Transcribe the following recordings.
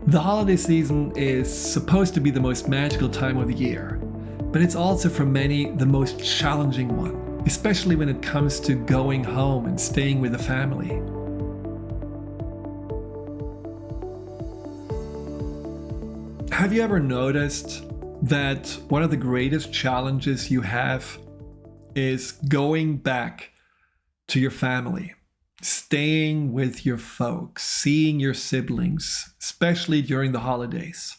The holiday season is supposed to be the most magical time of the year, but it's also for many the most challenging one, especially when it comes to going home and staying with the family. Have you ever noticed that one of the greatest challenges you have is going back to your family? Staying with your folks, seeing your siblings, especially during the holidays.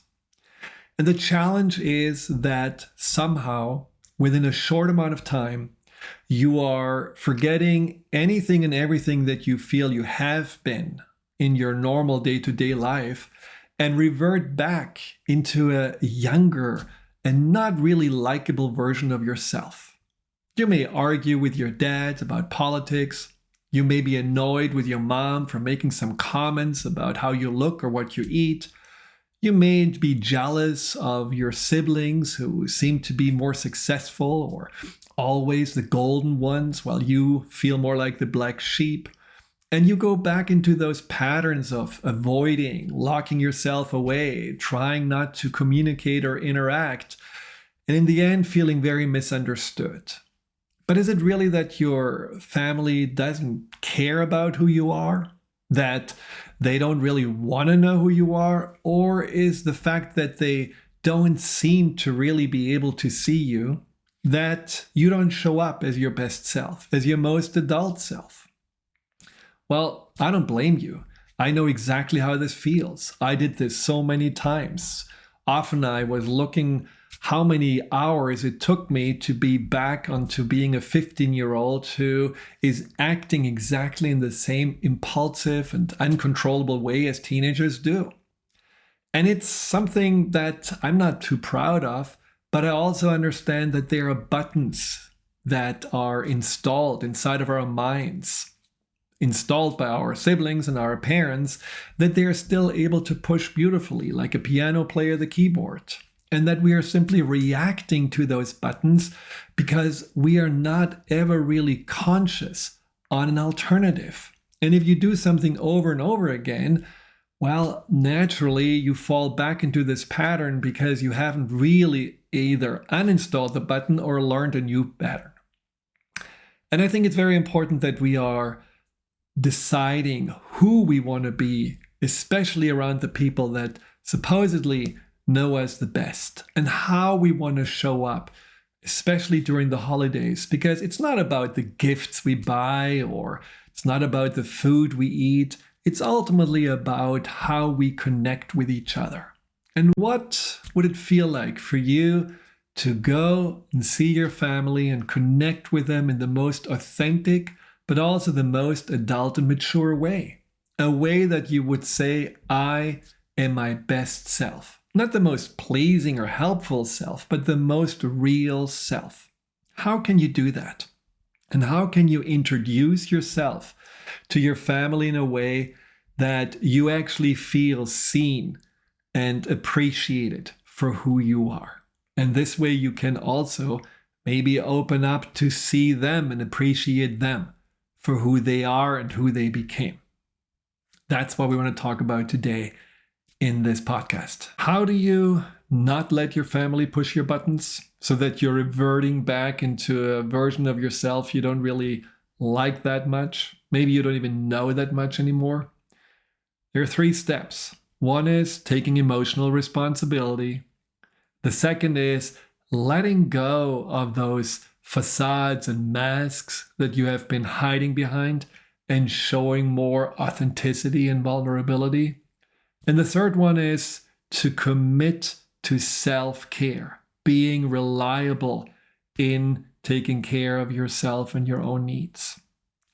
And the challenge is that somehow, within a short amount of time, you are forgetting anything and everything that you feel you have been in your normal day-to-day life and revert back into a younger and not really likable version of yourself. You may argue with your dad about politics. You may be annoyed with your mom for making some comments about how you look or what you eat. You may be jealous of your siblings who seem to be more successful or always the golden ones while you feel more like the black sheep. And you go back into those patterns of avoiding, locking yourself away, trying not to communicate or interact, and in the end feeling very misunderstood. But is it really that your family doesn't care about who you are? That they don't really want to know who you are? Or is the fact that they don't seem to really be able to see you, that you don't show up as your best self, as your most adult self? Well, I don't blame you. I know exactly how this feels. I did this so many times. Often I was looking how many hours it took me to be back onto being a 15-year-old who is acting exactly in the same impulsive and uncontrollable way as teenagers do. And it's something that I'm not too proud of, but I also understand that there are buttons that are installed inside of our minds, installed by our siblings and our parents, that they're still able to push beautifully, like a piano player the keyboard. And that we are simply reacting to those buttons because we are not ever really conscious on an alternative. And if you do something over and over again, well, naturally you fall back into this pattern because you haven't really either uninstalled the button or learned a new pattern. And I think it's very important that we are deciding who we want to be, especially around the people that supposedly know us the best, and how we want to show up, especially during the holidays, because it's not about the gifts we buy or it's not about the food we eat. It's ultimately about how we connect with each other. And what would it feel like for you to go and see your family and connect with them in the most authentic, but also the most adult and mature way? A way that you would say, I am my best self. Not the most pleasing or helpful self, but the most real self. How can you do that? And how can you introduce yourself to your family in a way that you actually feel seen and appreciated for who you are? And this way you can also maybe open up to see them and appreciate them for who they are and who they became. That's what we want to talk about today in this podcast. How do you not let your family push your buttons so that you're reverting back into a version of yourself you don't really like that much? Maybe you don't even know that much anymore. There are 3 steps. One is taking emotional responsibility. The second is letting go of those facades and masks that you have been hiding behind and showing more authenticity and vulnerability. And the third one is to commit to self-care, being reliable in taking care of yourself and your own needs.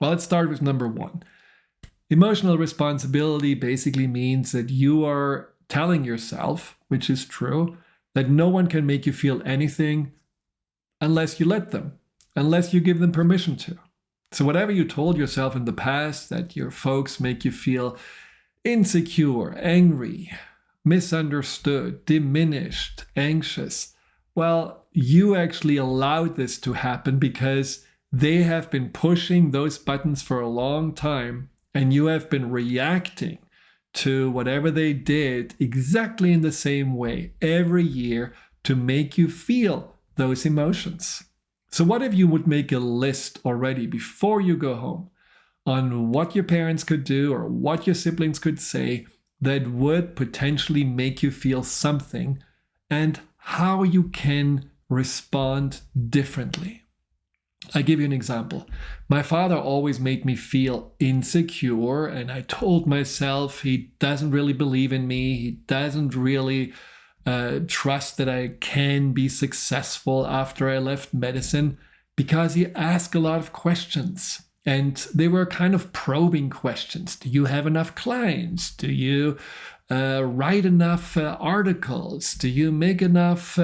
Well, let's start with number 1. Emotional responsibility basically means that you are telling yourself, which is true, that no one can make you feel anything unless you let them, unless you give them permission to. So whatever you told yourself in the past, that your folks make you feel insecure, angry, misunderstood, diminished, anxious, well, you actually allowed this to happen because they have been pushing those buttons for a long time and you have been reacting to whatever they did exactly in the same way every year to make you feel those emotions. So what if you would make a list already before you go home on what your parents could do or what your siblings could say that would potentially make you feel something, and how you can respond differently? I give you an example. My father always made me feel insecure, and I told myself he doesn't really believe in me. He doesn't really trust that I can be successful after I left medicine, because he asked a lot of questions. And they were kind of probing questions. Do you have enough clients? Do you write enough articles? Do you make enough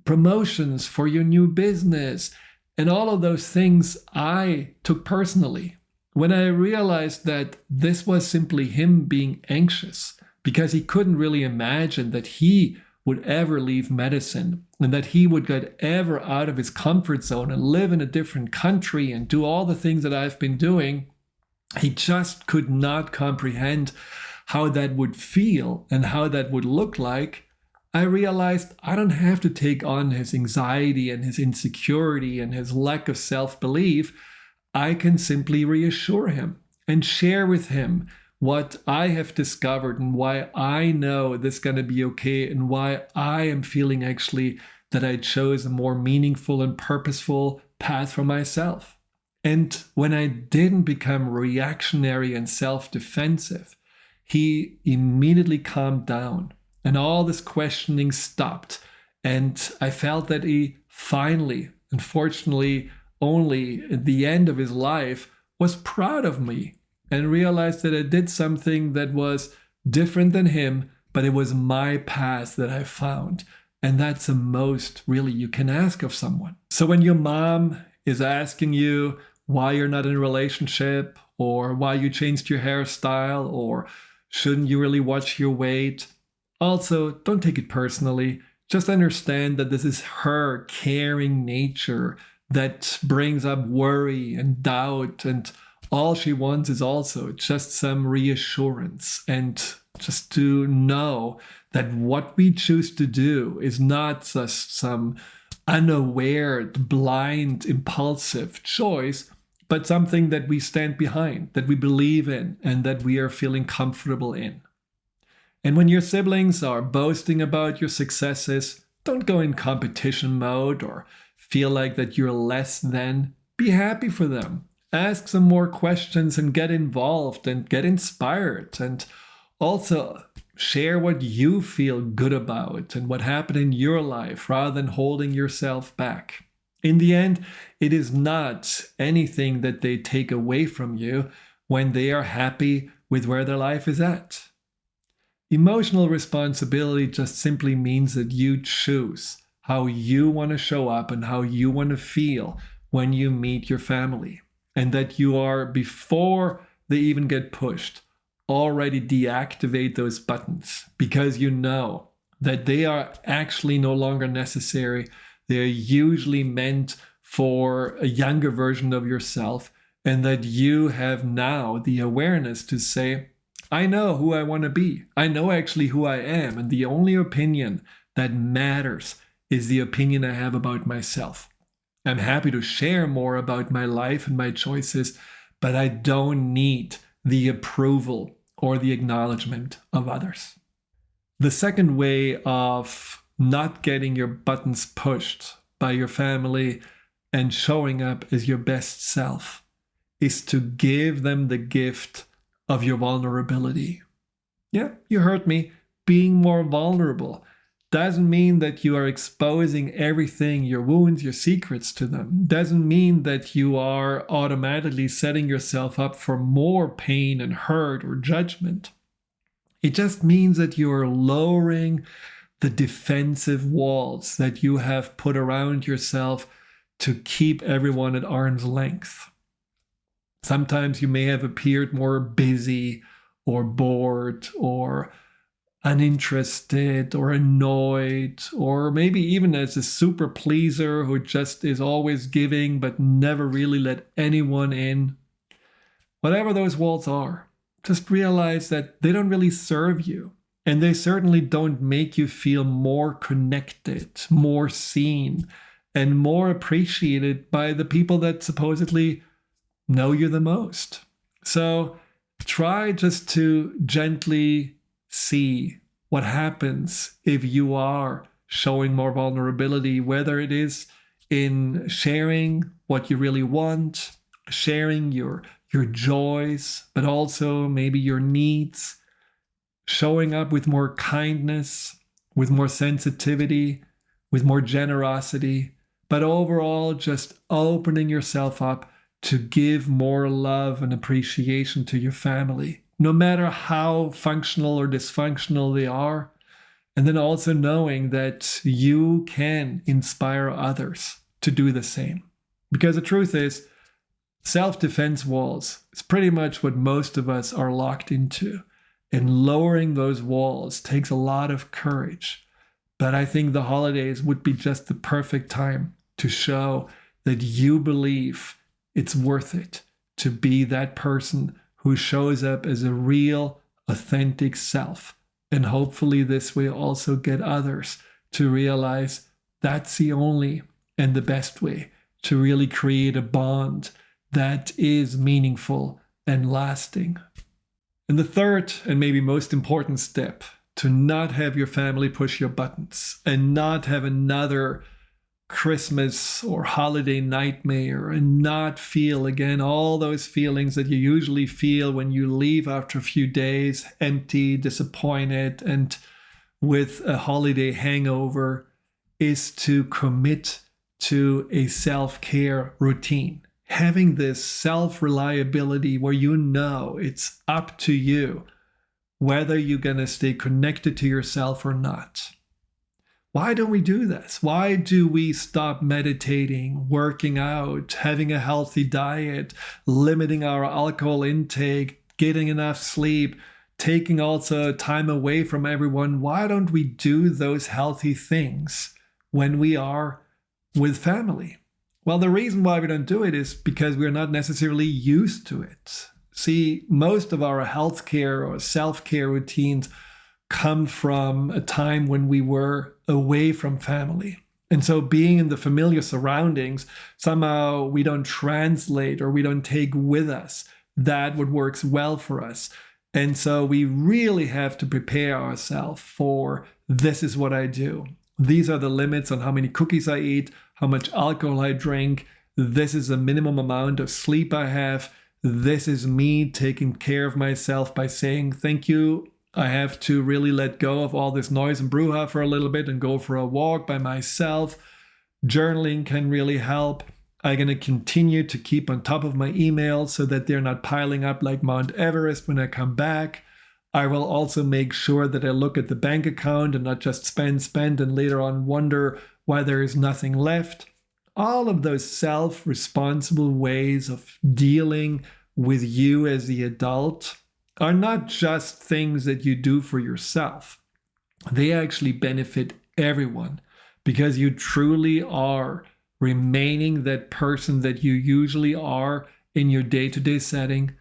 promotions for your new business? And all of those things I took personally when I realized that this was simply him being anxious because he couldn't really imagine that he would ever leave medicine and that he would get ever out of his comfort zone and live in a different country and do all the things that I've been doing. He just could not comprehend how that would feel and how that would look like. I realized I don't have to take on his anxiety and his insecurity and his lack of self-belief. I can simply reassure him and share with him what I have discovered and why I know this is going to be okay and why I am feeling actually that I chose a more meaningful and purposeful path for myself. And when I didn't become reactionary and self-defensive, he immediately calmed down. And all this questioning stopped. And I felt that he finally, unfortunately, only at the end of his life, was proud of me and realized that I did something that was different than him, but it was my path that I found. And that's the most really you can ask of someone. So when your mom is asking you why you're not in a relationship, or why you changed your hairstyle, or shouldn't you really watch your weight, also, don't take it personally. Just understand that this is her caring nature that brings up worry and doubt, and all she wants is also just some reassurance and just to know that what we choose to do is not just some unaware, blind, impulsive choice, but something that we stand behind, that we believe in, and that we are feeling comfortable in. And when your siblings are boasting about your successes, don't go in competition mode or feel like that you're less than. Be happy for them. Ask some more questions and get involved and get inspired. And also share what you feel good about and what happened in your life rather than holding yourself back. In the end, it is not anything that they take away from you when they are happy with where their life is at. Emotional responsibility just simply means that you choose how you want to show up and how you want to feel when you meet your family. And that you are, before they even get pushed, already deactivate those buttons because you know that they are actually no longer necessary. They're usually meant for a younger version of yourself, and that you have now the awareness to say, I know who I want to be. I know actually who I am. And the only opinion that matters is the opinion I have about myself. I'm happy to share more about my life and my choices, but I don't need the approval or the acknowledgement of others. The second way of not getting your buttons pushed by your family and showing up as your best self is to give them the gift of your vulnerability. Yeah, you heard me. Being more vulnerable doesn't mean that you are exposing everything, your wounds, your secrets to them. Doesn't mean that you are automatically setting yourself up for more pain and hurt or judgment. It just means that you are lowering the defensive walls that you have put around yourself to keep everyone at arm's length. Sometimes you may have appeared more busy or bored or uninterested or annoyed, or maybe even as a super pleaser who just is always giving but never really let anyone in. Whatever those walls are, just realize that they don't really serve you. And they certainly don't make you feel more connected, more seen, and more appreciated by the people that supposedly know you the most. So try just to gently see what happens if you are showing more vulnerability, whether it is in sharing what you really want, sharing your joys, but also maybe your needs, showing up with more kindness, with more sensitivity, with more generosity, but overall just opening yourself up to give more love and appreciation to your family, no matter how functional or dysfunctional they are. And then also knowing that you can inspire others to do the same. Because the truth is, self-defense walls is pretty much what most of us are locked into. And lowering those walls takes a lot of courage. But I think the holidays would be just the perfect time to show that you believe it's worth it to be that person who shows up as a real, authentic self. And hopefully this will also get others to realize that's the only and the best way to really create a bond that is meaningful and lasting. And the third and maybe most important step, to not have your family push your buttons and not have another Christmas or holiday nightmare and not feel again all those feelings that you usually feel when you leave after a few days, empty, disappointed, and with a holiday hangover, is to commit to a self-care routine. Having this self-reliability where you know it's up to you whether you're going to stay connected to yourself or not. Why don't we do this? Why do we stop meditating, working out, having a healthy diet, limiting our alcohol intake, getting enough sleep, taking also time away from everyone? Why don't we do those healthy things when we are with family? Well, the reason why we don't do it is because we're not necessarily used to it. See, most of our healthcare or self-care routines come from a time when we were away from family. And so being in the familiar surroundings, somehow we don't translate or we don't take with us that what works well for us. And so we really have to prepare ourselves for this is what I do. These are the limits on how many cookies I eat, how much alcohol I drink. This is the minimum amount of sleep I have. This is me taking care of myself by saying, thank you. I have to really let go of all this noise and brouhaha for a little bit and go for a walk by myself. Journaling can really help. I'm going to continue to keep on top of my emails so that they're not piling up like Mount Everest when I come back. I will also make sure that I look at the bank account and not just spend, and later on wonder why there is nothing left. All of those self-responsible ways of dealing with you as the adult are not just things that you do for yourself. They actually benefit everyone because you truly are remaining that person that you usually are in your day-to-day setting,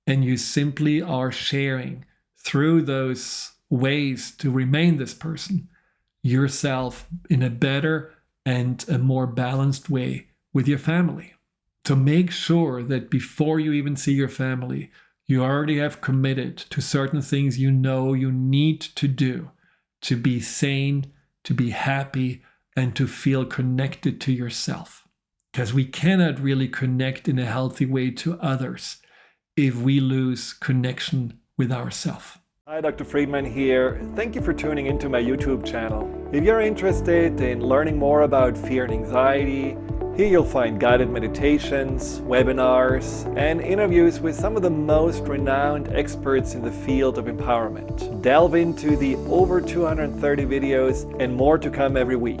and you simply are sharing through those ways to remain this person yourself in a better and a more balanced way with your family. So make sure that before you even see your family, you already have committed to certain things you know you need to do to be sane, to be happy, and to feel connected to yourself. Because we cannot really connect in a healthy way to others if we lose connection with ourselves. Hi, Dr. Friedemann here. Thank you for tuning into my YouTube channel. If you're interested in learning more about fear and anxiety, here you'll find guided meditations, webinars, and interviews with some of the most renowned experts in the field of empowerment. Delve into the over 230 videos and more to come every week.